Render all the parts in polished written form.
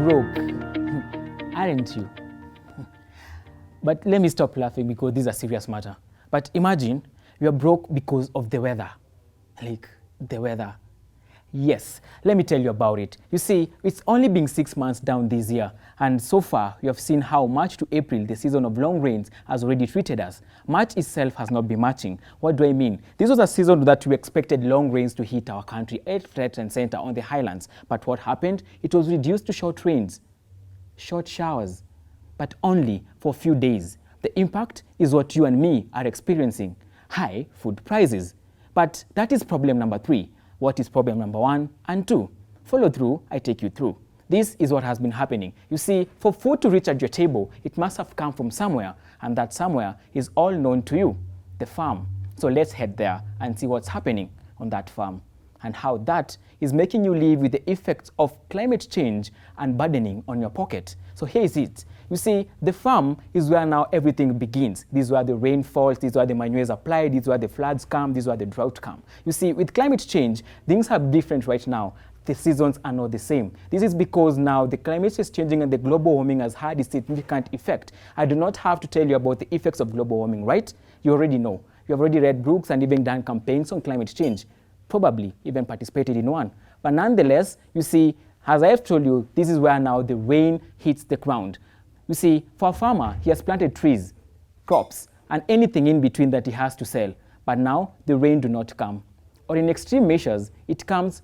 broke, aren't you? But let me stop laughing because this is a serious matter. But imagine you're broke because of the weather. Like, the weather. Yes, let me tell you about it. You see, it's only been 6 months down this year, and so far you have seen how March to April, the season of long rains, has already treated us. March itself has not been matching. What do I mean? This was a season that we expected long rains to hit our country, left and center on the highlands. But what happened? It was reduced to short rains, short showers, but only for a few days. The impact is what you and me are experiencing: high food prices. But that is problem number 3. What is problem number 1 and 2? Follow through, I take you through. This is what has been happening. You see, for food to reach at your table, it must have come from somewhere, and that somewhere is all known to you, the farm. So let's head there and see what's happening on that farm and how that is making you live with the effects of climate change and burdening on your pocket. So here is it. You see, the farm is where now everything begins. This is where the rain falls, this is where the manure is applied, this is where the floods come, this is where the drought come. You see, with climate change, things are different right now. The seasons are not the same. This is because now the climate is changing and the global warming has had a significant effect. I do not have to tell you about the effects of global warming, right? You already know. You have already read books and even done campaigns on climate change. Probably even participated in one. But nonetheless, you see, as I have told you, this is where now the rain hits the ground. You see, for a farmer, he has planted trees, crops, and anything in between that he has to sell. But now the rain do not come. Or in extreme measures, it comes,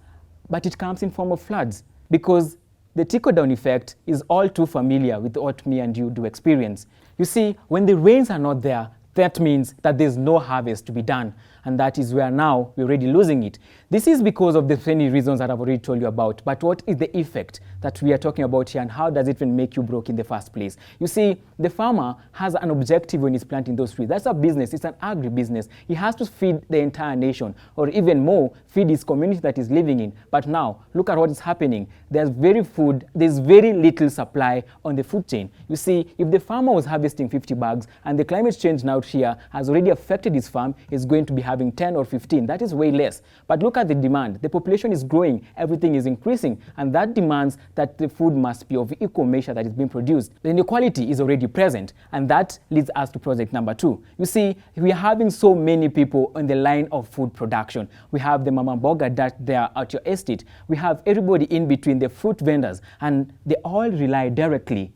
but it comes in form of floods, because the trickle-down effect is all too familiar with what me and you do experience. You see, when the rains are not there, that means that there's no harvest to be done, and that is where now we're already losing it. This is because of the many reasons that I've already told you about, but what is the effect that we are talking about here, and how does it even make you broke in the first place? You see, the farmer has an objective when he's planting those trees. That's a business, it's an agri-business. He has to feed the entire nation, or even more, feed his community that he's living in. But now, look at what is happening. There's very little supply on the food chain. You see, if the farmer was harvesting 50 bags, and the climate change now here has already affected his farm, is going to be having 10 or 15. That is way less. But look at the demand. The population is growing, everything is increasing, and that demands that the food must be of equal measure that is being produced. The inequality is already present, and that leads us to project number 2. You see, we are having so many people on the line of food production. We have the mama mboga that they are at your estate. We have everybody in between, the fruit vendors, and they all rely directly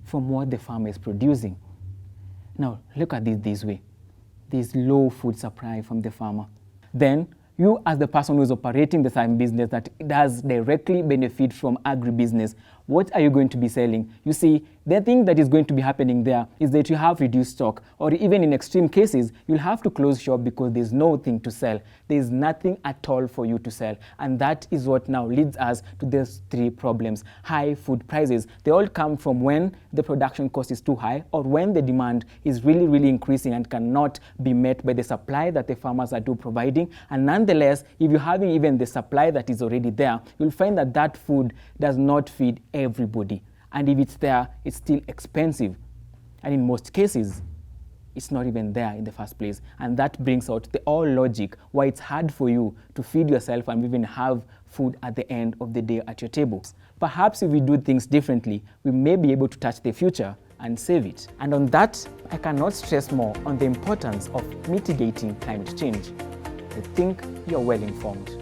from what the farmer is producing. Now, look at this way. There's low food supply from the farmer. Then, you as the person who is operating the same business that does directly benefit from agribusiness, what are you going to be selling? You see, the thing that is going to be happening there is that you have reduced stock, or even in extreme cases, you'll have to close shop because there's nothing to sell. There's nothing at all for you to sell. And that is what now leads us to these 3 problems. High food prices. They all come from when the production cost is too high, or when the demand is really increasing and cannot be met by the supply that the farmers are providing. And nonetheless, if you're having even the supply that is already there, you'll find that that food does not feed everybody. And if it's there, it's still expensive. And in most cases, it's not even there in the first place. And that brings out the all logic why it's hard for you to feed yourself and even have food at the end of the day at your table. Perhaps if we do things differently, we may be able to touch the future and save it. And on that, I cannot stress more on the importance of mitigating climate change. I think you're well informed.